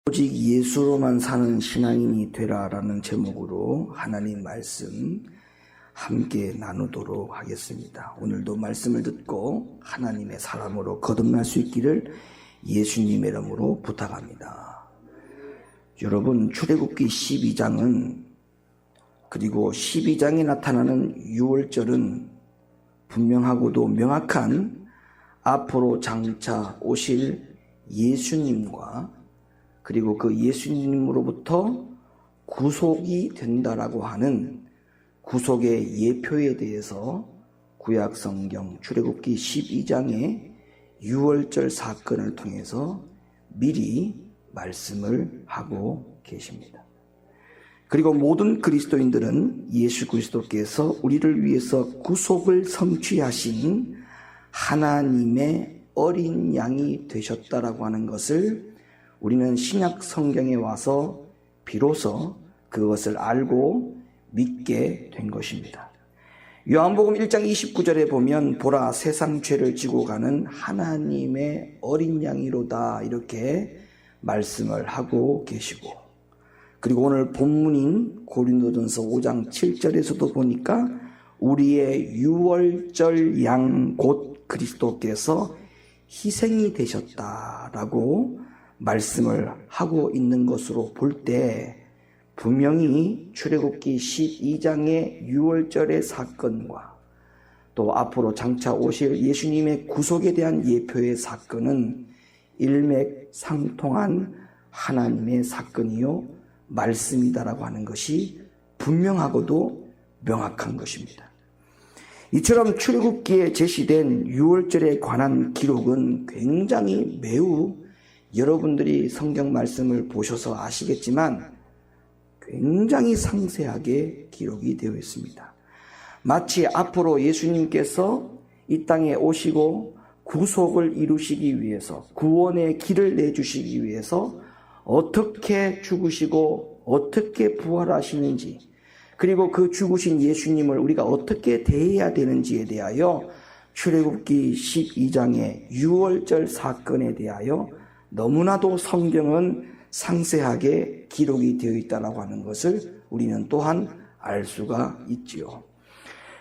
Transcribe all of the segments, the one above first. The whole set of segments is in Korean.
오직 예수로만 사는 신앙인이 되라라는 제목으로 하나님 말씀 함께 나누도록 하겠습니다. 오늘도 말씀을 듣고 하나님의 사람으로 거듭날 수 있기를 예수님의 이름으로 부탁합니다. 여러분, 출애굽기 12장은 그리고 12장에 나타나는 6월절은 분명하고도 명확한 앞으로 장차 오실 예수님과 그리고 그 예수님으로부터 구속이 된다라고 하는 구속의 예표에 대해서 구약성경 출애굽기 12장의 6월절 사건을 통해서 미리 말씀을 하고 계십니다. 그리고 모든 그리스도인들은 예수 그리스도께서 우리를 위해서 구속을 성취하신 하나님의 어린 양이 되셨다라고 하는 것을 우리는 신약 성경에 와서 비로소 그것을 알고 믿게 된 것입니다. 요한복음 1장 29절에 보면 보라 세상 죄를 지고 가는 하나님의 어린 양이로다 이렇게 말씀을 하고 계시고, 그리고 오늘 본문인 고린도전서 5장 7절에서도 보니까 우리의 유월절 양 곧 그리스도께서 희생이 되셨다라고 말씀을 하고 있는 것으로 볼 때 분명히 출애굽기 12장의 유월절의 사건과 또 앞으로 장차 오실 예수님의 구속에 대한 예표의 사건은 일맥상통한 하나님의 사건이요 말씀이다라고 하는 것이 분명하고도 명확한 것입니다. 이처럼 출애굽기에 제시된 유월절에 관한 기록은 굉장히 매우 여러분들이 성경 말씀을 보셔서 아시겠지만 굉장히 상세하게 기록이 되어 있습니다. 마치 앞으로 예수님께서 이 땅에 오시고 구속을 이루시기 위해서 구원의 길을 내주시기 위해서 어떻게 죽으시고 어떻게 부활하시는지, 그리고 그 죽으신 예수님을 우리가 어떻게 대해야 되는지에 대하여 출애굽기 12장의 유월절 사건에 대하여 너무나도 성경은 상세하게 기록이 되어 있다고 하는 것을 우리는 또한 알 수가 있지요.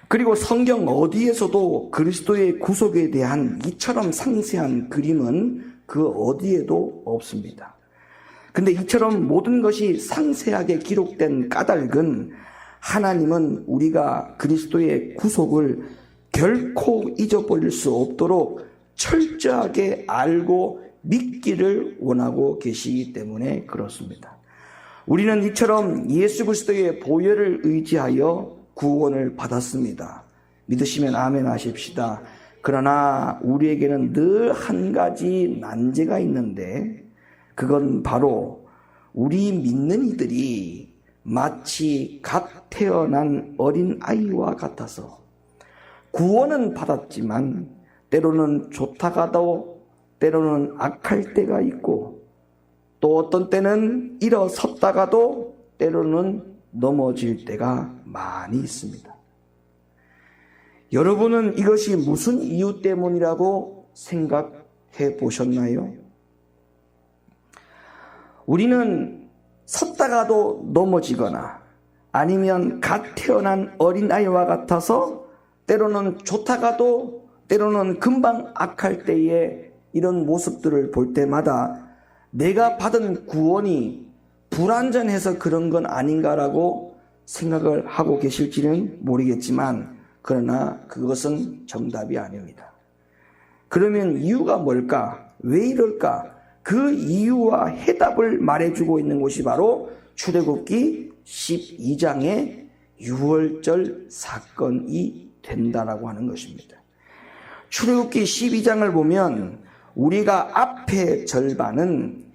그리고 성경 어디에서도 그리스도의 구속에 대한 이처럼 상세한 그림은 그 어디에도 없습니다. 근데 이처럼 모든 것이 상세하게 기록된 까닭은 하나님은 우리가 그리스도의 구속을 결코 잊어버릴 수 없도록 철저하게 알고 믿기를 원하고 계시기 때문에 그렇습니다. 우리는 이처럼 예수 그리스도의 보혈을 의지하여 구원을 받았습니다. 믿으시면 아멘 하십시다. 그러나 우리에게는 늘 한 가지 난제가 있는데, 그건 바로 우리 믿는 이들이 마치 갓 태어난 어린 아이와 같아서 구원은 받았지만 때로는 좋다가도 때로는 악할 때가 있고, 또 어떤 때는 일어섰다가도 때로는 넘어질 때가 많이 있습니다. 여러분은 이것이 무슨 이유 때문이라고 생각해 보셨나요? 우리는 섰다가도 넘어지거나 아니면 갓 태어난 어린아이와 같아서 때로는 좋다가도 때로는 금방 악할 때에 이런 모습들을 볼 때마다 내가 받은 구원이 불완전해서 그런 건 아닌가라고 생각을 하고 계실지는 모르겠지만, 그러나 그것은 정답이 아닙니다. 그러면 이유가 뭘까? 왜 이럴까? 그 이유와 해답을 말해주고 있는 곳이 바로 출애굽기 12장의 유월절 사건이 된다라고 하는 것입니다. 출애굽기 12장을 보면 우리가 앞의 절반은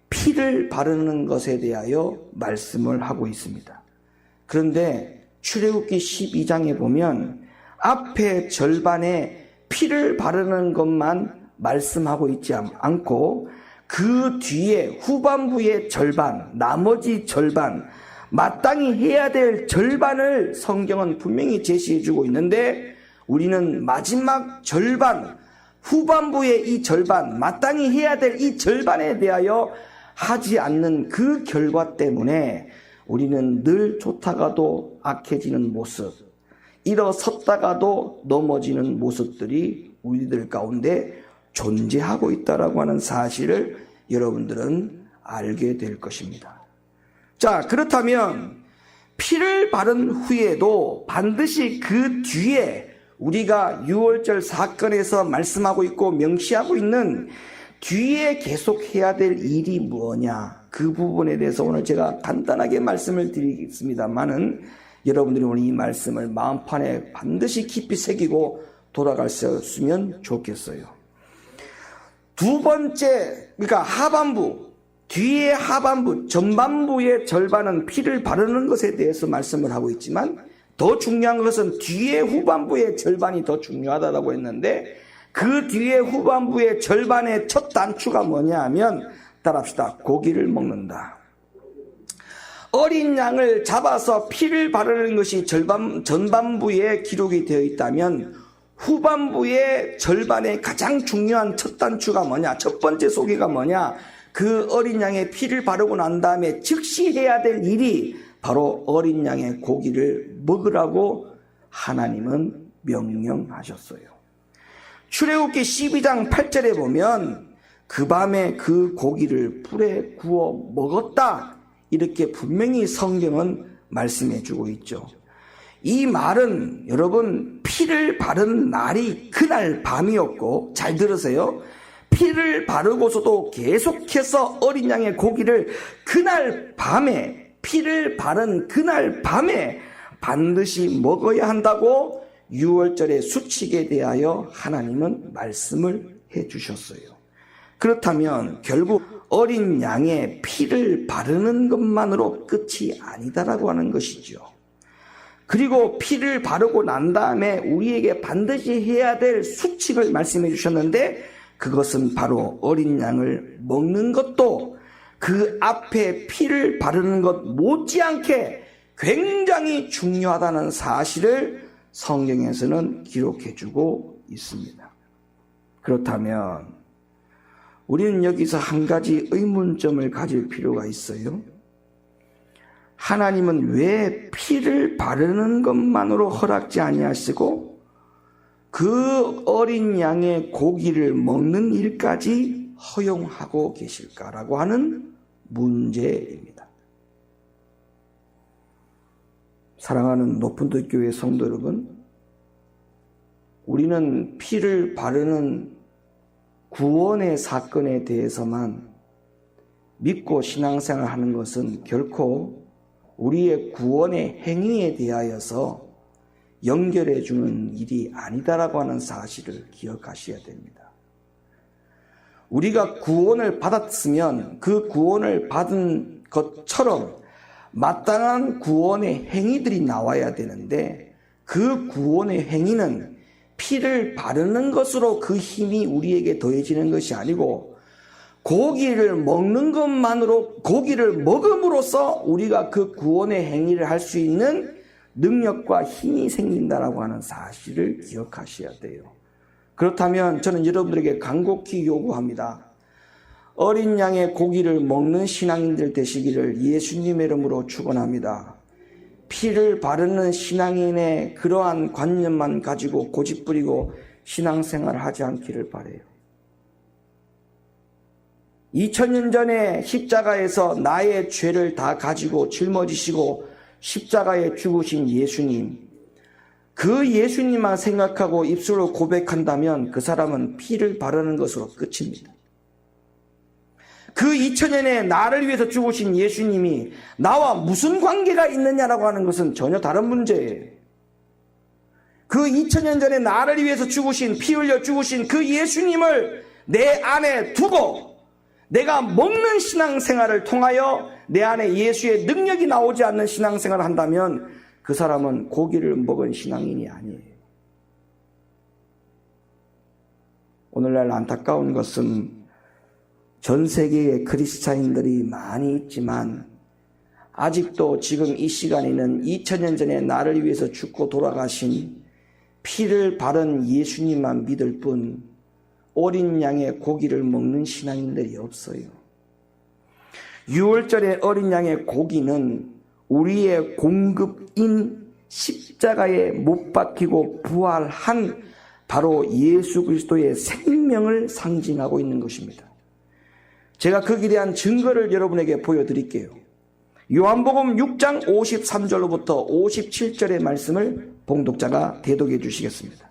피를 바르는 것에 대하여 말씀을 하고 있습니다. 그런데 출애굽기 12장에 보면 앞의 절반에 피를 바르는 것만 말씀하고 있지 않고 그 뒤에 후반부의 절반, 나머지 절반, 마땅히 해야 될 절반을 성경은 분명히 제시해주고 있는데, 우리는 마지막 절반, 후반부의 이 절반, 마땅히 해야 될 이 절반에 대하여 하지 않는 그 결과 때문에 우리는 늘 좋다가도 악해지는 모습, 일어섰다가도 넘어지는 모습들이 우리들 가운데 존재하고 있다라고 하는 사실을 여러분들은 알게 될 것입니다. 자, 그렇다면 피를 바른 후에도 반드시 그 뒤에 우리가 유월절 사건에서 말씀하고 있고 명시하고 있는 뒤에 계속해야 될 일이 뭐냐, 그 부분에 대해서 오늘 제가 간단하게 말씀을 드리겠습니다만은 여러분들이 오늘 이 말씀을 마음판에 반드시 깊이 새기고 돌아갈 수 있으면 좋겠어요. 두 번째, 그러니까 하반부, 뒤에 하반부, 전반부의 절반은 피를 바르는 것에 대해서 말씀을 하고 있지만 더 중요한 것은 뒤에 후반부의 절반이 더 중요하다고 했는데, 그 뒤에 후반부의 절반의 첫 단추가 뭐냐 하면, 따라합시다. 고기를 먹는다. 어린 양을 잡아서 피를 바르는 것이 전반부에 기록이 되어 있다면 후반부의 절반의 가장 중요한 첫 단추가 뭐냐, 첫 번째 소개가 뭐냐, 그 어린 양의 피를 바르고 난 다음에 즉시 해야 될 일이 바로 어린 양의 고기를 먹으라고 하나님은 명령하셨어요. 출애굽기 12장 8절에 보면 그 밤에 그 고기를 불에 구워 먹었다, 이렇게 분명히 성경은 말씀해 주고 있죠. 이 말은 여러분, 피를 바른 날이 그날 밤이었고, 잘 들으세요. 피를 바르고서도 계속해서 어린 양의 고기를 그날 밤에, 피를 바른 그날 밤에 반드시 먹어야 한다고 유월절의 수칙에 대하여 하나님은 말씀을 해 주셨어요. 그렇다면 결국 어린 양의 피를 바르는 것만으로 끝이 아니다라고 하는 것이죠. 그리고 피를 바르고 난 다음에 우리에게 반드시 해야 될 수칙을 말씀해 주셨는데, 그것은 바로 어린 양을 먹는 것도 그 앞에 피를 바르는 것 못지않게 굉장히 중요하다는 사실을 성경에서는 기록해 주고 있습니다. 그렇다면 우리는 여기서 한 가지 의문점을 가질 필요가 있어요. 하나님은 왜 피를 바르는 것만으로 허락지 아니하시고 그 어린 양의 고기를 먹는 일까지 허용하고 계실까라고 하는 문제입니다. 사랑하는 높은듯 교회 성도 여러분, 우리는 피를 바르는 구원의 사건에 대해서만 믿고 신앙생활을 하는 것은 결코 우리의 구원의 행위에 대하여서 연결해 주는 일이 아니다라고 하는 사실을 기억하셔야 됩니다. 우리가 구원을 받았으면 그 구원을 받은 것처럼 마땅한 구원의 행위들이 나와야 되는데, 그 구원의 행위는 피를 바르는 것으로 그 힘이 우리에게 더해지는 것이 아니고, 고기를 먹는 것만으로, 고기를 먹음으로써 우리가 그 구원의 행위를 할 수 있는 능력과 힘이 생긴다라고 하는 사실을 기억하셔야 돼요. 그렇다면 저는 여러분들에게 간곡히 요구합니다. 어린 양의 고기를 먹는 신앙인들 되시기를 예수님의 이름으로 축원합니다. 피를 바르는 신앙인의 그러한 관념만 가지고 고집부리고 신앙생활을 하지 않기를 바라요. 2000년 전에 십자가에서 나의 죄를 다 가지고 짊어지시고 십자가에 죽으신 예수님, 그 예수님만 생각하고 입술로 고백한다면 그 사람은 피를 바르는 것으로 끝입니다. 그 2000년에 나를 위해서 죽으신 예수님이 나와 무슨 관계가 있느냐라고 하는 것은 전혀 다른 문제예요. 그 2000년 전에 나를 위해서 죽으신, 피 흘려 죽으신 그 예수님을 내 안에 두고 내가 먹는 신앙생활을 통하여 내 안에 예수의 능력이 나오지 않는 신앙생활을 한다면 그 사람은 고기를 먹은 신앙인이 아니에요. 오늘날 안타까운 것은 전 세계에 크리스찬인들이 많이 있지만 아직도 지금 이 시간에는 2000년 전에 나를 위해서 죽고 돌아가신 피를 바른 예수님만 믿을 뿐 어린 양의 고기를 먹는 신앙인들이 없어요. 유월절의 어린 양의 고기는 우리의 공급인 십자가에 못 박히고 부활한 바로 예수 그리스도의 생명을 상징하고 있는 것입니다. 제가 거기에 대한 증거를 여러분에게 보여드릴게요. 요한복음 6장 53절로부터 57절의 말씀을 봉독자가 대독해 주시겠습니다.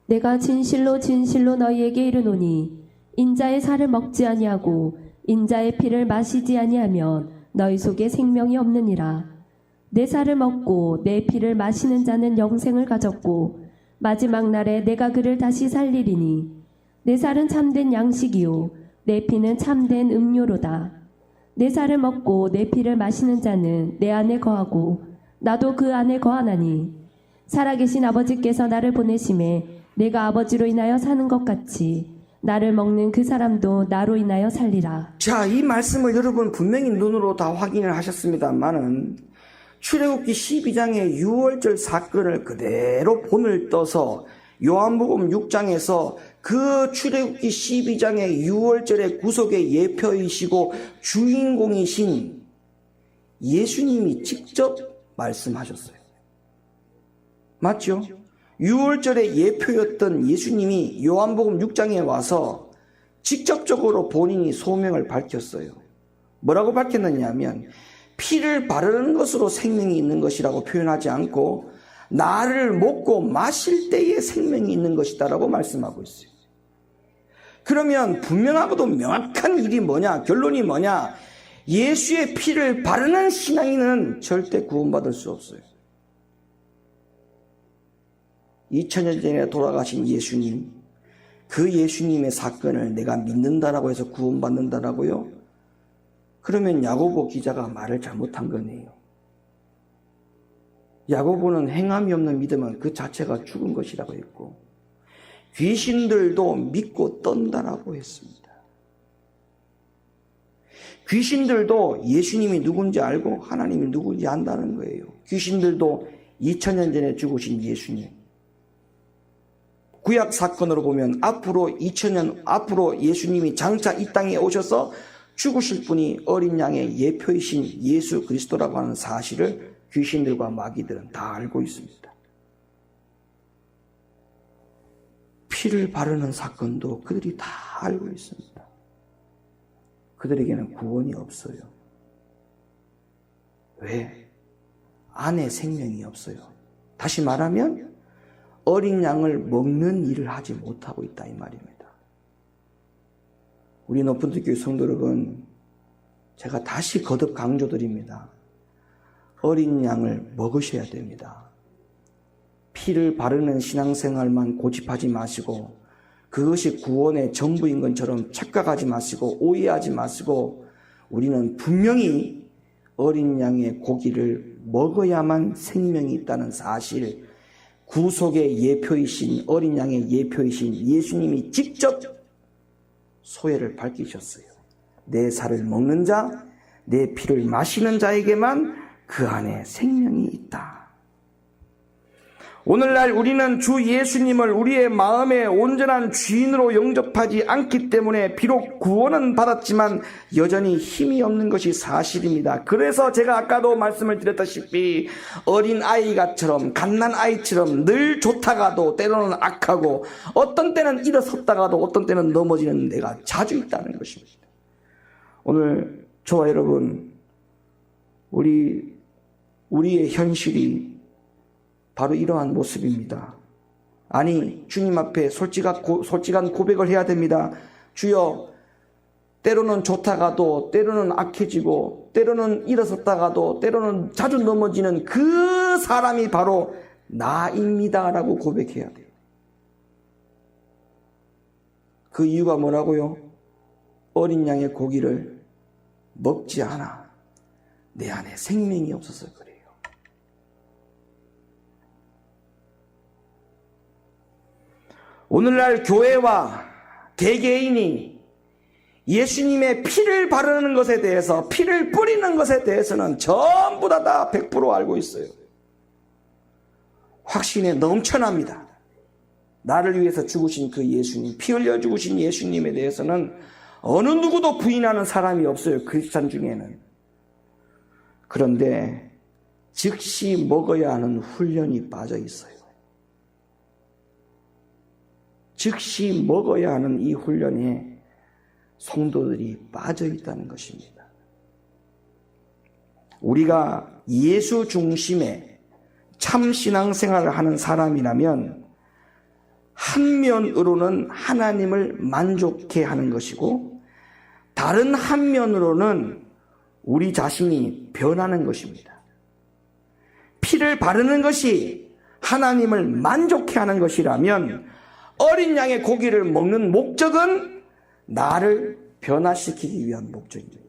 내가 진실로 진실로 너희에게 이르노니 인자의 살을 먹지 아니하고 인자의 피를 마시지 아니하면 너희 속에 생명이 없느니라. 내 살을 먹고 내 피를 마시는 자는 영생을 가졌고 마지막 날에 내가 그를 다시 살리리니 내 살은 참된 양식이요 내 피는 참된 음료로다. 내 살을 먹고 내 피를 마시는 자는 내 안에 거하고 나도 그 안에 거하나니 살아계신 아버지께서 나를 보내심에 내가 아버지로 인하여 사는 것 같이 나를 먹는 그 사람도 나로 인하여 살리라. 자, 이 말씀을 여러분 분명히 눈으로 다 확인을 하셨습니다만은 출애굽기 12장의 유월절 사건을 그대로 본을 떠서 요한복음 6장에서 그 출애굽기 12장의 유월절의 구속의 예표이시고 주인공이신 예수님이 직접 말씀하셨어요. 맞죠? 유월절의 예표였던 예수님이 요한복음 6장에 와서 직접적으로 본인이 소명을 밝혔어요. 뭐라고 밝혔느냐 하면 피를 바르는 것으로 생명이 있는 것이라고 표현하지 않고 나를 먹고 마실 때에 생명이 있는 것이다 라고 말씀하고 있어요. 그러면 분명하고도 명확한 일이 뭐냐? 결론이 뭐냐? 예수의 피를 바르는 신앙인은 절대 구원받을 수 없어요. 2000년 전에 돌아가신 예수님, 그 예수님의 사건을 내가 믿는다라고 해서 구원받는다라고요? 그러면 야고보 기자가 말을 잘못한 거네요. 야고보는 행함이 없는 믿음은 그 자체가 죽은 것이라고 했고 귀신들도 믿고 떤다라고 했습니다. 귀신들도 예수님이 누군지 알고 하나님이 누군지 안다는 거예요. 귀신들도 2000년 전에 죽으신 예수님. 구약 사건으로 보면 앞으로 2000년 앞으로 예수님이 장차 이 땅에 오셔서 죽으실 분이 어린 양의 예표이신 예수 그리스도라고 하는 사실을 귀신들과 마귀들은 다 알고 있습니다. 피를 바르는 사건도 그들이 다 알고 있습니다. 그들에게는 구원이 없어요. 왜? 안에 생명이 없어요. 다시 말하면 어린 양을 먹는 일을 하지 못하고 있다 이 말입니다. 우리 높은교회 성도 여러분, 제가 다시 거듭 강조드립니다. 어린 양을 먹으셔야 됩니다. 피를 바르는 신앙생활만 고집하지 마시고 그것이 구원의 전부인 것처럼 착각하지 마시고 오해하지 마시고 우리는 분명히 어린 양의 고기를 먹어야만 생명이 있다는 사실, 구속의 예표이신 어린 양의 예표이신 예수님이 직접 소회를 밝히셨어요. 내 살을 먹는 자, 내 피를 마시는 자에게만 그 안에 생명이 있다. 오늘날 우리는 주 예수님을 우리의 마음의 온전한 주인으로 영접하지 않기 때문에 비록 구원은 받았지만 여전히 힘이 없는 것이 사실입니다. 그래서 제가 아까도 말씀을 드렸다시피 어린 아이가처럼 갓난아이처럼 늘 좋다가도 때로는 악하고 어떤 때는 일어섰다가도 어떤 때는 넘어지는 데가 자주 있다는 것입니다. 오늘 저와 여러분, 우리의 현실이 바로 이러한 모습입니다. 아니, 주님 앞에 솔직한 고백을 해야 됩니다. 주여, 때로는 좋다가도 때로는 악해지고 때로는 일어섰다가도 때로는 자주 넘어지는 그 사람이 바로 나입니다 라고 고백해야 돼요. 그 이유가 뭐라고요? 어린 양의 고기를 먹지 않아. 내 안에 생명이 없어서 그래요. 오늘날 교회와 개개인이 예수님의 피를 바르는 것에 대해서, 피를 뿌리는 것에 대해서는 전부 다 100% 알고 있어요. 확신에 넘쳐납니다. 나를 위해서 죽으신 그 예수님, 피 흘려 죽으신 예수님에 대해서는 어느 누구도 부인하는 사람이 없어요. 크리스찬 중에는. 그런데 즉시 먹어야 하는 훈련이 빠져 있어요. 즉시 먹어야 하는 이 훈련에 성도들이 빠져 있다는 것입니다. 우리가 예수 중심의 참 신앙생활을 하는 사람이라면 한 면으로는 하나님을 만족해 하는 것이고 다른 한 면으로는 우리 자신이 변하는 것입니다. 피를 바르는 것이 하나님을 만족해 하는 것이라면 어린 양의 고기를 먹는 목적은 나를 변화시키기 위한 목적입니다.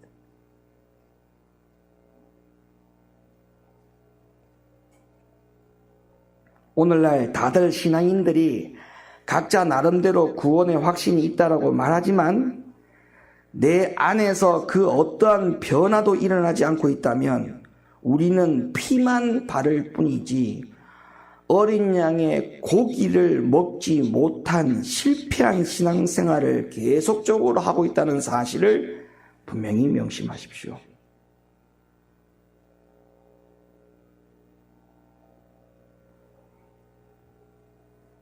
오늘날 다들 신앙인들이 각자 나름대로 구원의 확신이 있다라고 말하지만 내 안에서 그 어떠한 변화도 일어나지 않고 있다면 우리는 피만 바를 뿐이지 어린 양의 고기를 먹지 못한 실패한 신앙생활을 계속적으로 하고 있다는 사실을 분명히 명심하십시오.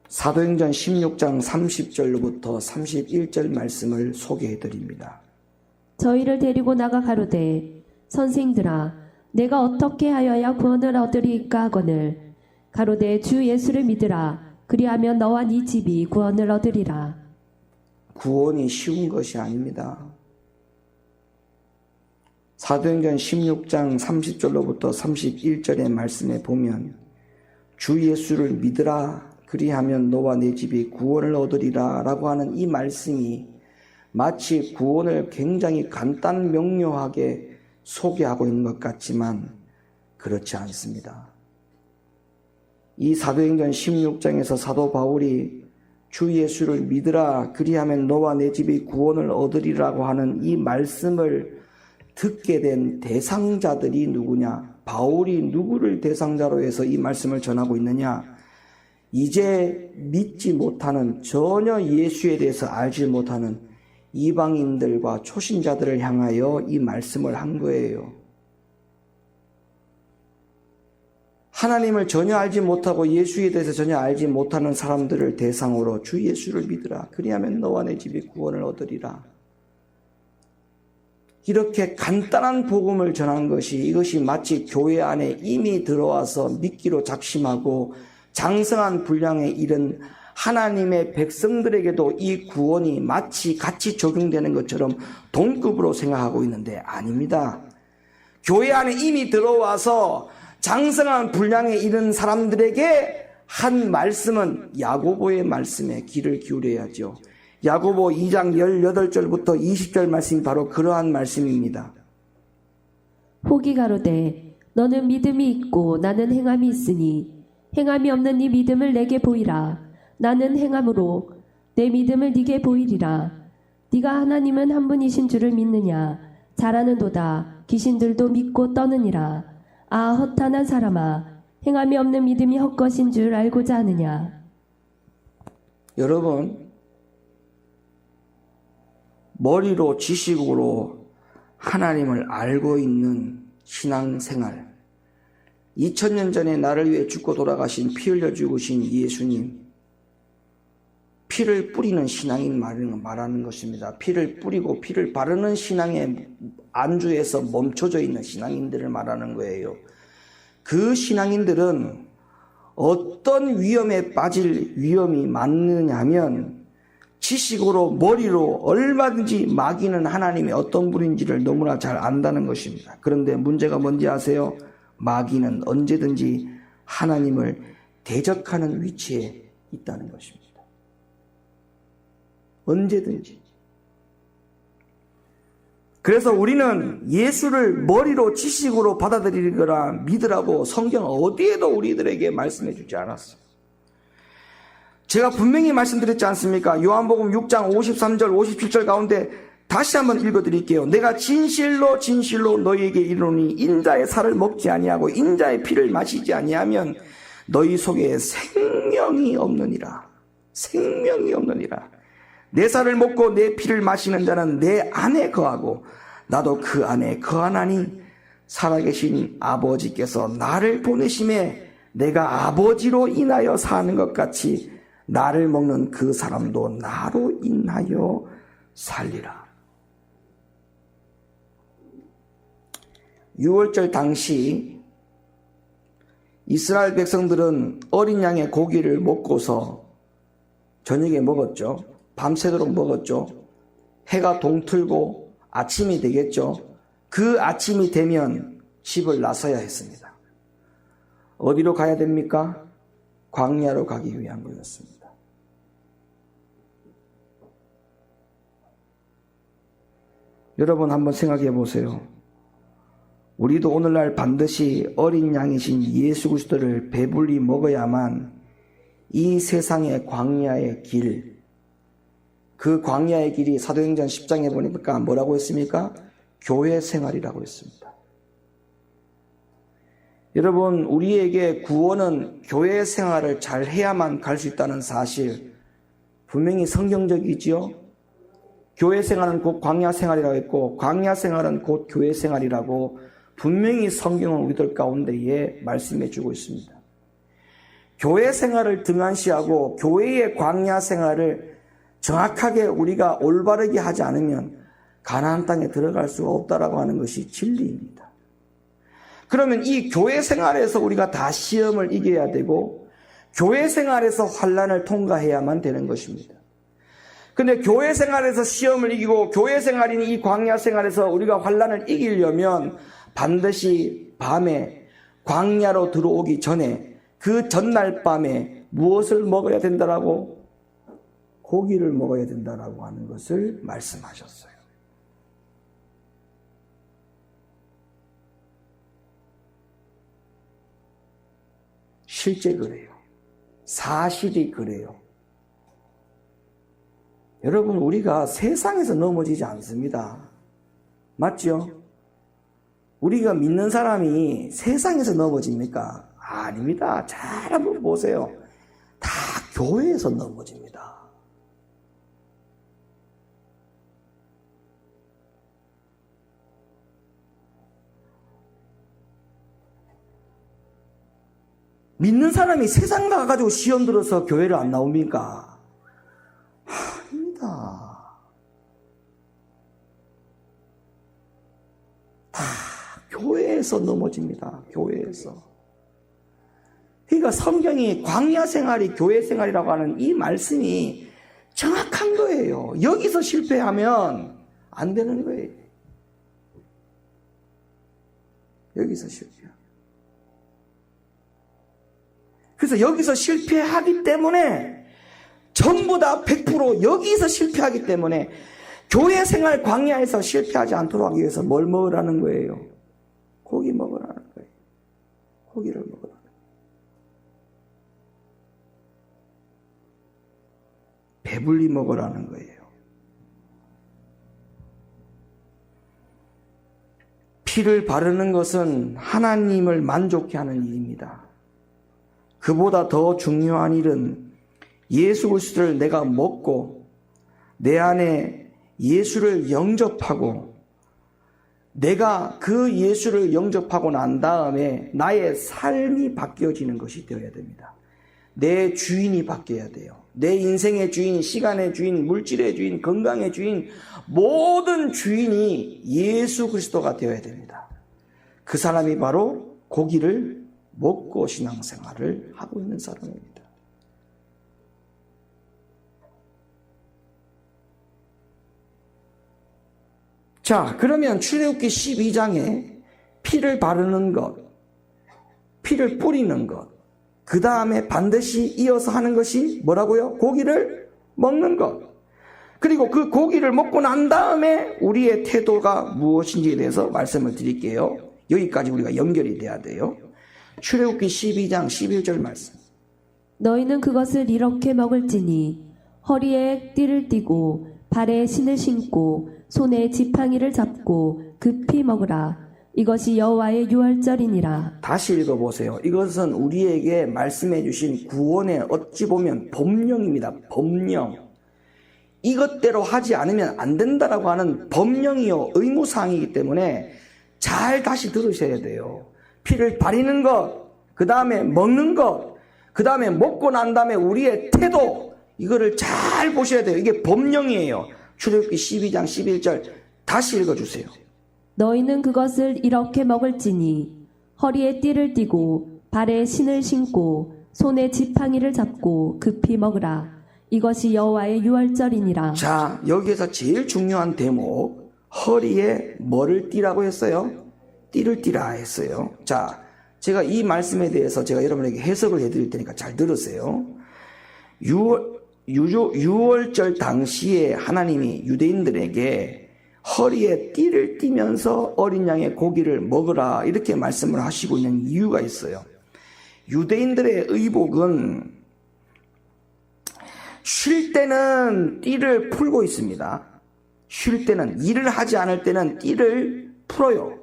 사도행전 16장 30절로부터 31절 말씀을 소개해 드립니다. 저희를 데리고 나가 가로되 선생들아 내가 어떻게 하여야 구원을 얻으리까 하거늘 가로되 주 예수를 믿으라 그리하면 너와 네 집이 구원을 얻으리라. 구원이 쉬운 것이 아닙니다. 사도행전 16장 30절로부터 31절의 말씀에 보면 주 예수를 믿으라 그리하면 너와 네 집이 구원을 얻으리라 라고 하는 이 말씀이 마치 구원을 굉장히 간단 명료하게 소개하고 있는 것 같지만 그렇지 않습니다. 이 사도행전 16장에서 사도 바울이 주 예수를 믿으라 그리하면 너와 내 집이 구원을 얻으리라고 하는 이 말씀을 듣게 된 대상자들이 누구냐? 바울이 누구를 대상자로 해서 이 말씀을 전하고 있느냐? 이제 믿지 못하는, 전혀 예수에 대해서 알지 못하는 이방인들과 초신자들을 향하여 이 말씀을 한 거예요. 하나님을 전혀 알지 못하고 예수에 대해서 전혀 알지 못하는 사람들을 대상으로 주 예수를 믿으라. 그리하면 너와 내 집이 구원을 얻으리라. 이렇게 간단한 복음을 전한 것이, 이것이 마치 교회 안에 이미 들어와서 믿기로 작심하고 장성한 분량에 이른 하나님의 백성들에게도 이 구원이 마치 같이 적용되는 것처럼 동급으로 생각하고 있는데 아닙니다. 교회 안에 이미 들어와서 장성한 분량에 이른 사람들에게 한 말씀은 야고보의 말씀에 귀를 기울여야죠. 야고보 2장 18절부터 20절 말씀이 바로 그러한 말씀입니다. 혹이 가로되 너는 믿음이 있고 나는 행함이 있으니 행함이 없는 네 믿음을 내게 보이라. 나는 행함으로 내 믿음을 네게 보이리라. 네가 하나님은 한 분이신 줄을 믿느냐? 잘하는도다. 귀신들도 믿고 떠느니라. 아 허탄한 사람아, 행함이 없는 믿음이 헛것인 줄 알고자 하느냐? 여러분, 머리로 지식으로 하나님을 알고 있는 신앙생활, 2000년 전에 나를 위해 죽고 돌아가신, 피 흘려 죽으신 예수님, 피를 뿌리는 신앙인 말하는 것입니다. 피를 뿌리고 피를 바르는 신앙의 안주에서 멈춰져 있는 신앙인들을 말하는 거예요. 그 신앙인들은 어떤 위험에 빠질 위험이 많느냐 하면 지식으로, 머리로 얼마든지 마귀는 하나님이 어떤 분인지를 너무나 잘 안다는 것입니다. 그런데 문제가 뭔지 아세요? 마귀는 언제든지 하나님을 대적하는 위치에 있다는 것입니다. 언제든지. 그래서 우리는 예수를 머리로 지식으로 받아들이거나 믿으라고 성경 어디에도 우리들에게 말씀해 주지 않았어요. 제가 분명히 말씀드렸지 않습니까? 요한복음 6장 53절 57절 가운데 다시 한번 읽어드릴게요. 내가 진실로 진실로 너희에게 이르노니 인자의 살을 먹지 아니하고 인자의 피를 마시지 아니하면 너희 속에 생명이 없느니라. 생명이 없느니라. 내 살을 먹고 내 피를 마시는 자는 내 안에 거하고 나도 그 안에 거하나니 살아계신 아버지께서 나를 보내심에 내가 아버지로 인하여 사는 것 같이 나를 먹는 그 사람도 나로 인하여 살리라. 유월절 당시 이스라엘 백성들은 어린 양의 고기를 먹고서 저녁에 먹었죠. 밤새도록 먹었죠. 해가 동틀고 아침이 되겠죠. 그 아침이 되면 집을 나서야 했습니다. 어디로 가야 됩니까? 광야로 가기 위한 거였습니다. 여러분 한번 생각해 보세요. 우리도 오늘날 반드시 어린 양이신 예수 그리스도를 배불리 먹어야만 이 세상의 광야의 길, 그 광야의 길이 사도행전 10장에 보니까 뭐라고 했습니까? 교회 생활이라고 했습니다. 여러분, 우리에게 구원은 교회 생활을 잘 해야만 갈 수 있다는 사실 분명히 성경적이지요. 교회 생활은 곧 광야 생활이라고 했고 광야 생활은 곧 교회 생활이라고 분명히 성경은 우리들 가운데에 말씀해 주고 있습니다. 교회 생활을 등한시하고 교회의 광야 생활을 정확하게 우리가 올바르게 하지 않으면 가나안 땅에 들어갈 수가 없다라고 하는 것이 진리입니다. 그러면 이 교회 생활에서 우리가 다 시험을 이겨야 되고 교회 생활에서 환난을 통과해야만 되는 것입니다. 근데 교회 생활에서 시험을 이기고 교회 생활인 이 광야 생활에서 우리가 환난을 이기려면 반드시 밤에 광야로 들어오기 전에 그 전날 밤에 무엇을 먹어야 된다라고? 고기를 먹어야 된다라고 하는 것을 말씀하셨어요. 실제 그래요. 사실이 그래요. 여러분, 우리가 세상에서 넘어지지 않습니다. 맞죠? 우리가 믿는 사람이 세상에서 넘어집니까? 아닙니다. 잘 한번 보세요. 다 교회에서 넘어집니다. 믿는 사람이 세상 나가가지고 시험 들어서 교회를 안 나옵니까? 아닙니다. 다 교회에서 넘어집니다. 교회에서. 그러니까 성경이 광야 생활이 교회 생활이라고 하는 이 말씀이 정확한 거예요. 여기서 실패하면 안 되는 거예요. 여기서 실패하면. 그래서 여기서 실패하기 때문에 전부 다 100% 여기서 실패하기 때문에 교회 생활 광야에서 실패하지 않도록 하기 위해서 뭘 먹으라는 거예요? 고기 먹으라는 거예요. 고기를 먹으라는 거예요. 배불리 먹으라는 거예요. 피를 바르는 것은 하나님을 만족케 하는 일입니다. 그보다 더 중요한 일은 예수 그리스도를 내가 먹고 내 안에 예수를 영접하고 내가 그 예수를 영접하고 난 다음에 나의 삶이 바뀌어지는 것이 되어야 됩니다. 내 주인이 바뀌어야 돼요. 내 인생의 주인, 시간의 주인, 물질의 주인, 건강의 주인, 모든 주인이 예수 그리스도가 되어야 됩니다. 그 사람이 바로 고기를 먹고 신앙생활을 하고 있는 사람입니다. 자, 그러면 출애굽기 12장에 피를 바르는 것, 피를 뿌리는 것, 그 다음에 반드시 이어서 하는 것이 뭐라고요? 고기를 먹는 것. 그리고 그 고기를 먹고 난 다음에 우리의 태도가 무엇인지에 대해서 말씀을 드릴게요. 여기까지 우리가 연결이 돼야 돼요. 출애굽기 12장 11절 말씀. 너희는 그것을 이렇게 먹을지니 허리에 띠를 띠고 발에 신을 신고 손에 지팡이를 잡고 급히 먹으라. 이것이 여호와의 유월절이니라. 다시 읽어보세요. 이것은 우리에게 말씀해 주신 구원의 어찌 보면 법령입니다. 법령. 이것대로 하지 않으면 안 된다라고 하는 법령이요 의무사항이기 때문에 잘 다시 들으셔야 돼요. 피를 바리는 것, 그 다음에 먹는 것, 그 다음에 먹고 난 다음에 우리의 태도, 이거를 잘 보셔야 돼요. 이게 법령이에요. 출애굽기 12장 11절 다시 읽어주세요. 너희는 그것을 이렇게 먹을지니 허리에 띠를 띠고 발에 신을 신고 손에 지팡이를 잡고 급히 먹으라. 이것이 여호와의 유월절이니라. 자, 여기에서 제일 중요한 대목, 허리에 뭐를 띠라고 했어요? 띠를 띠라 했어요. 자, 제가 이 말씀에 대해서 제가 여러분에게 해석을 해드릴 테니까 잘 들으세요. 유월절 당시에 하나님이 유대인들에게 허리에 띠를 띠면서 어린 양의 고기를 먹으라 이렇게 말씀을 하시고 있는 이유가 있어요. 유대인들의 의복은 쉴 때는 띠를 풀고 있습니다. 쉴 때는, 일을 하지 않을 때는 띠를 풀어요.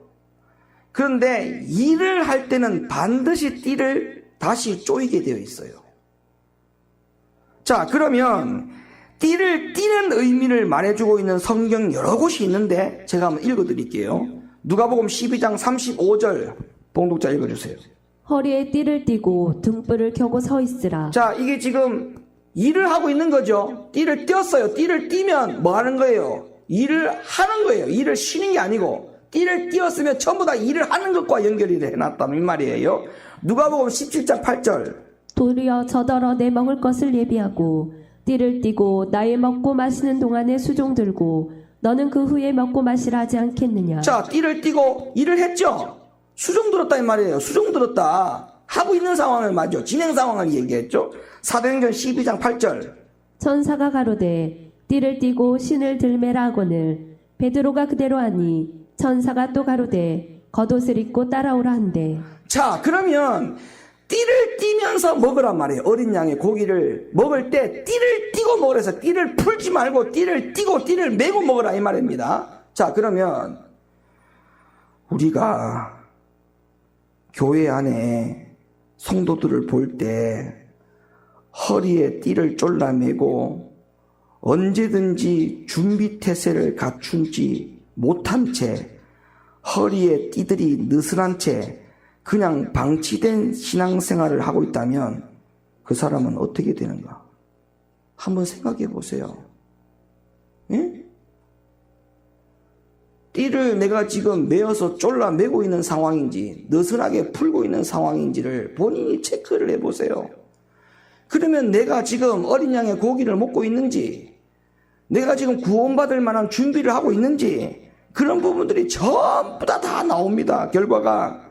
그런데 일을 할 때는 반드시 띠를 다시 조이게 되어 있어요. 자, 그러면 띠를 띠는 의미를 말해주고 있는 성경 여러 곳이 있는데 제가 한번 읽어드릴게요. 누가복음 12장 35절 봉독자 읽어주세요. 허리에 띠를 띠고 등불을 켜고 서 있으라. 자, 이게 지금 일을 하고 있는 거죠. 띠를 띄었어요. 띠를 띠면 뭐 하는 거예요? 일을 하는 거예요. 일을 쉬는 게 아니고 띠를 띄었으면 전부 다 일을 하는 것과 연결이 해놨다는 이 말이에요. 누가복음 17장 8절. 도리어 저더러 내 먹을 것을 예비하고 띠를 띠고 나의 먹고 마시는 동안에 수종 들고 너는 그 후에 먹고 마시라 하지 않겠느냐. 자, 띠를 띠고 일을 했죠. 수종 들었다 이 말이에요. 수종 들었다. 하고 있는 상황을 말이죠. 진행 상황을 얘기했죠. 사도행전 12장 8절. 천사가 가로되 띠를 띠고 신을 들매라 하거늘 베드로가 그대로 하니 천사가 또 가로되 겉옷을 입고 따라오라 한대. 자, 그러면 띠를 띠면서 먹으란 말이에요. 어린 양의 고기를 먹을 때 띠를 띠고 먹으라 해서 띠를 풀지 말고 띠를 띠고 띠를 메고 먹으라 이 말입니다. 자, 그러면 우리가 교회 안에 성도들을 볼 때 허리에 띠를 졸라매고 언제든지 준비태세를 갖춘지 못한 채 허리에 띠들이 느슨한 채 그냥 방치된 신앙생활을 하고 있다면 그 사람은 어떻게 되는가? 한번 생각해 보세요. 예? 띠를 내가 지금 메어서 졸라매고 있는 상황인지 느슨하게 풀고 있는 상황인지를 본인이 체크를 해보세요. 그러면 내가 지금 어린 양의 고기를 먹고 있는지, 내가 지금 구원받을 만한 준비를 하고 있는지, 그런 부분들이 전부 다 나옵니다. 결과가.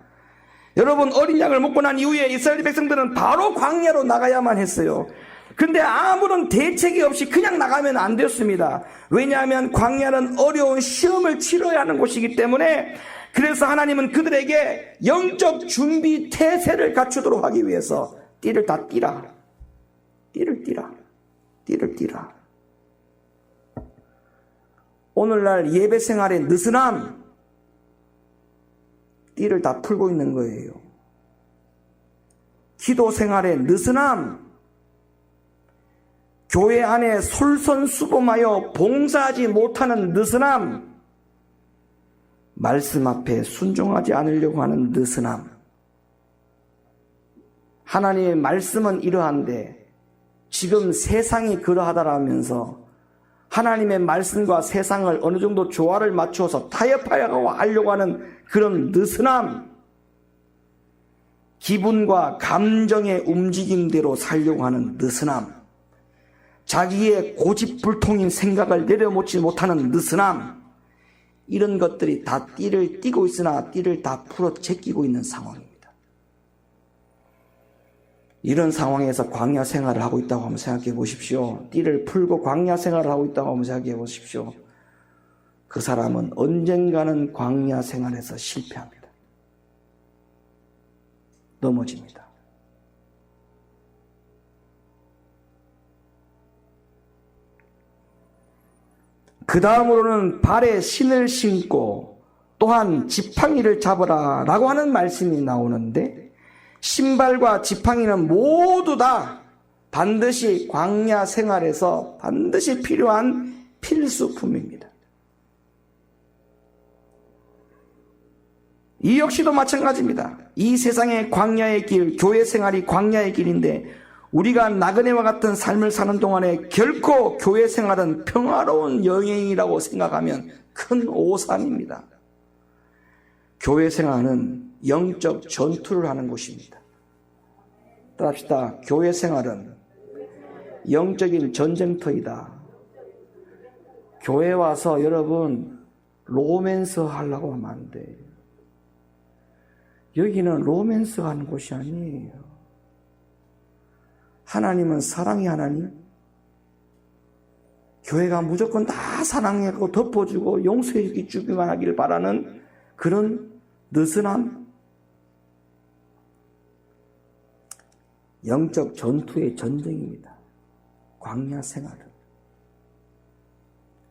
여러분, 어린 양을 먹고 난 이후에 이스라엘 백성들은 바로 광야로 나가야만 했어요. 근데 아무런 대책이 없이 그냥 나가면 안 됐습니다. 왜냐하면 광야는 어려운 시험을 치러야 하는 곳이기 때문에, 그래서 하나님은 그들에게 영적 준비 태세를 갖추도록 하기 위해서 띠를 다 띠라. 띠를 띠라. 띠를 띠라. 오늘날 예배 생활의 느슨함, 띠를 다 풀고 있는 거예요. 기도 생활의 느슨함, 교회 안에 솔선수범하여 봉사하지 못하는 느슨함, 말씀 앞에 순종하지 않으려고 하는 느슨함. 하나님의 말씀은 이러한데 지금 세상이 그러하다라면서 하나님의 말씀과 세상을 어느 정도 조화를 맞추어서 타협하려고 하는 그런 느슨함, 기분과 감정의 움직임대로 살려고 하는 느슨함, 자기의 고집불통인 생각을 내려놓지 못하는 느슨함, 이런 것들이 다 띠를 띠고 있으나 띠를 다 풀어 제끼고 있는 상황입니다. 이런 상황에서 광야 생활을 하고 있다고 한번 생각해 보십시오. 띠를 풀고 광야 생활을 하고 있다고 한번 생각해 보십시오. 그 사람은 언젠가는 광야 생활에서 실패합니다. 넘어집니다. 그 다음으로는 발에 신을 신고 또한 지팡이를 잡으라 라고 하는 말씀이 나오는데, 신발과 지팡이는 모두 다 반드시 광야 생활에서 반드시 필요한 필수품입니다. 이 역시도 마찬가지입니다. 이 세상의 광야의 길, 교회 생활이 광야의 길인데 우리가 나그네와 같은 삶을 사는 동안에 결코 교회 생활은 평화로운 여행이라고 생각하면 큰 오산입니다. 교회 생활은 영적 전투를 하는 곳입니다. 따라합시다. 교회 생활은 영적인 전쟁터이다. 교회 와서 여러분 로맨스 하려고 하면 안 돼요. 여기는 로맨스 하는 곳이 아니에요. 하나님은 사랑의 하나님. 교회가 무조건 다 사랑하고 덮어주고 용서해 주기만 하기를 바라는 그런 느슨함. 영적 전투의 전쟁입니다. 광야 생활은.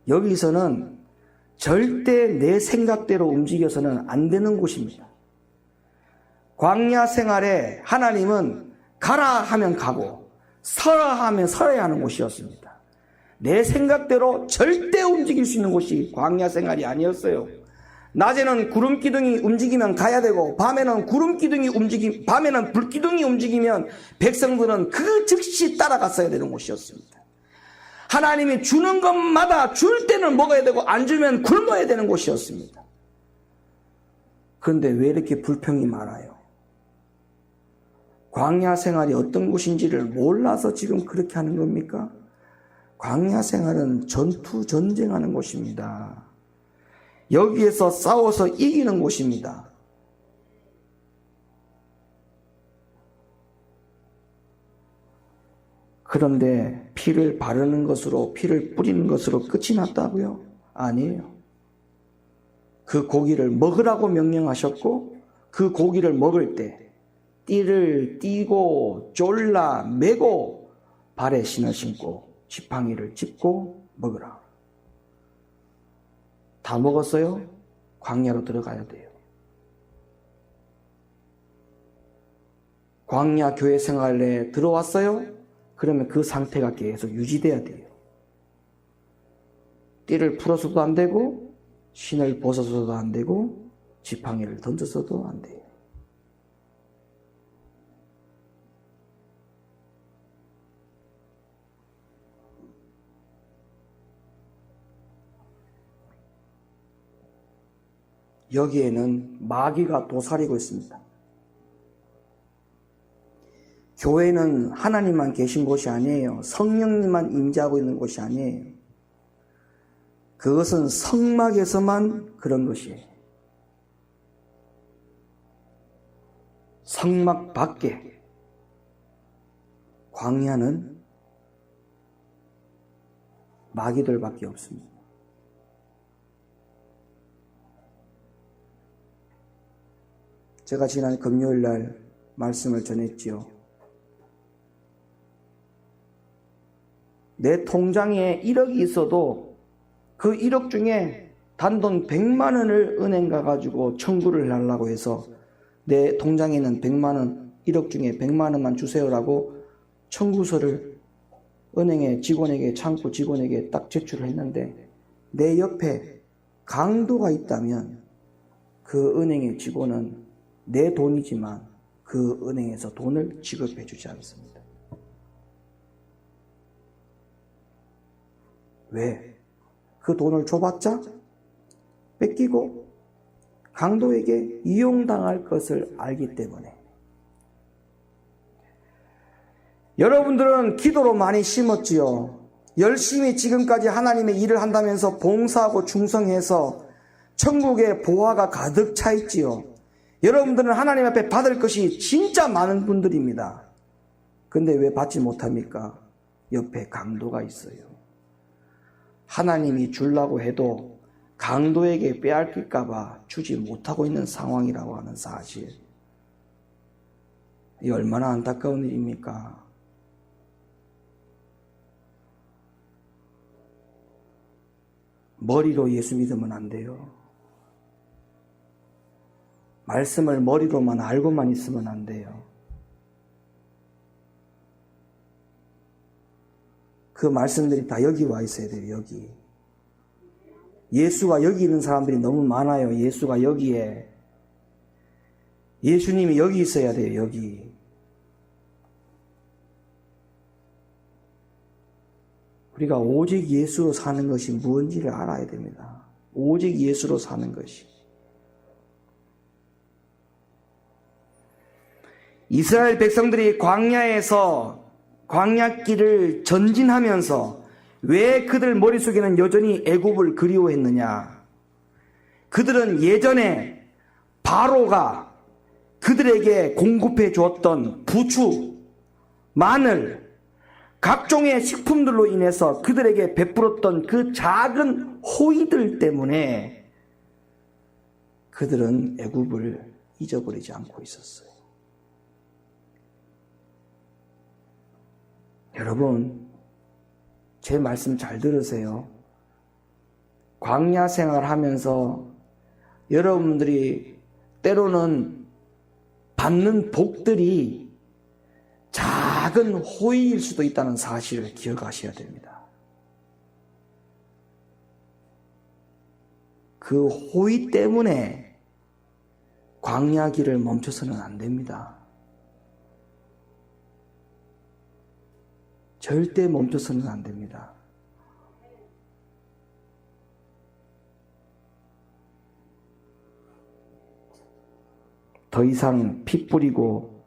여기서는 절대 내 생각대로 움직여서는 안 되는 곳입니다. 광야 생활에 하나님은 가라 하면 가고 서라 하면 서야 하는 곳이었습니다. 내 생각대로 절대 움직일 수 있는 곳이 광야 생활이 아니었어요. 낮에는 구름 기둥이 움직이면 가야 되고 밤에는 밤에는 불 기둥이 움직이면 백성들은 그 즉시 따라갔어야 되는 곳이었습니다. 하나님이 주는 것마다 줄 때는 먹어야 되고 안 주면 굶어야 되는 곳이었습니다. 그런데 왜 이렇게 불평이 많아요? 광야 생활이 어떤 곳인지를 몰라서 지금 그렇게 하는 겁니까? 광야 생활은 전투 전쟁하는 곳입니다. 여기에서 싸워서 이기는 곳입니다. 그런데 피를 바르는 것으로, 피를 뿌리는 것으로 끝이 났다고요? 아니에요. 그 고기를 먹으라고 명령하셨고 그 고기를 먹을 때 띠를 띠고 졸라 매고 발에 신을 신고 지팡이를 짚고 먹으라. 다 먹었어요? 광야로 들어가야 돼요. 광야 교회 생활에 들어왔어요? 그러면 그 상태가 계속 유지돼야 돼요. 띠를 풀어서도 안 되고 신을 벗어서도 안 되고 지팡이를 던져서도 안 돼요. 여기에는 마귀가 도사리고 있습니다. 교회는 하나님만 계신 곳이 아니에요. 성령님만 임재하고 있는 곳이 아니에요. 그것은 성막에서만 그런 것이에요. 성막 밖에 광야는 마귀들밖에 없습니다. 제가 지난 금요일 날 말씀을 전했지요. 내 통장에 1억이 있어도 그 1억 중에 단돈 100만 원을 은행 가가지고 청구를 하려고 해서 내 통장에 있는 100만 원, 1억 중에 100만 원만 주세요라고 청구서를 은행의 직원에게, 창구 직원에게 딱 제출을 했는데 내 옆에 강도가 있다면 그 은행의 직원은 내 돈이지만 그 은행에서 돈을 지급해 주지 않습니다. 왜? 그 돈을 줘봤자 뺏기고 강도에게 이용당할 것을 알기 때문에. 여러분들은 기도로 많이 심었지요. 열심히 지금까지 하나님의 일을 한다면서 봉사하고 충성해서 천국의 보화가 가득 차 있지요. 여러분들은 하나님 앞에 받을 것이 진짜 많은 분들입니다. 근데 왜 받지 못합니까? 옆에 강도가 있어요. 하나님이 주려고 해도 강도에게 빼앗길까 봐 주지 못하고 있는 상황이라고 하는 사실. 이 얼마나 안타까운 일입니까? 머리로 예수 믿으면 안 돼요. 말씀을 머리로만 알고만 있으면 안 돼요. 그 말씀들이 다 여기 와 있어야 돼요. 여기. 예수가 여기 있는 사람들이 너무 많아요. 예수가 여기에. 예수님이 여기 있어야 돼요. 여기. 우리가 오직 예수로 사는 것이 무엇인지를 알아야 됩니다. 오직 예수로 사는 것이. 이스라엘 백성들이 광야에서 광야길을 전진하면서 왜 그들 머릿속에는 여전히 애굽을 그리워했느냐? 그들은 예전에 바로가 그들에게 공급해 주었던 부추, 마늘, 각종의 식품들로 인해서 그들에게 베풀었던 그 작은 호의들 때문에 그들은 애굽을 잊어버리지 않고 있었어요. 여러분, 제 말씀 잘 들으세요. 광야 생활하면서 여러분들이 때로는 받는 복들이 작은 호의일 수도 있다는 사실을 기억하셔야 됩니다. 그 호의 때문에 광야 길을 멈춰서는 안 됩니다. 절대 멈춰서는 안 됩니다. 더 이상 피 뿌리고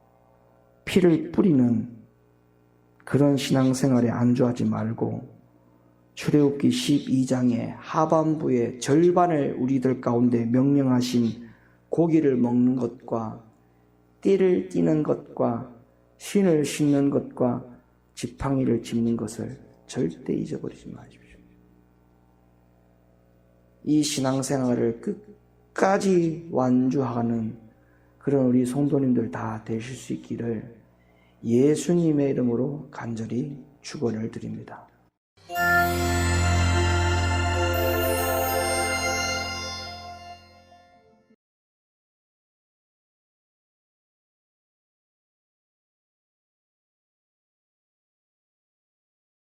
피를 뿌리는 그런 신앙생활에 안주하지 말고 출애굽기 12장의 하반부의 절반을 우리들 가운데 명령하신 고기를 먹는 것과 띠를 띠는 것과 신을 신는 것과 지팡이를 짚는 것을 절대 잊어버리지 마십시오. 이 신앙생활을 끝까지 완주하는 그런 우리 성도님들 다 되실 수 있기를 예수님의 이름으로 간절히 축원을 드립니다.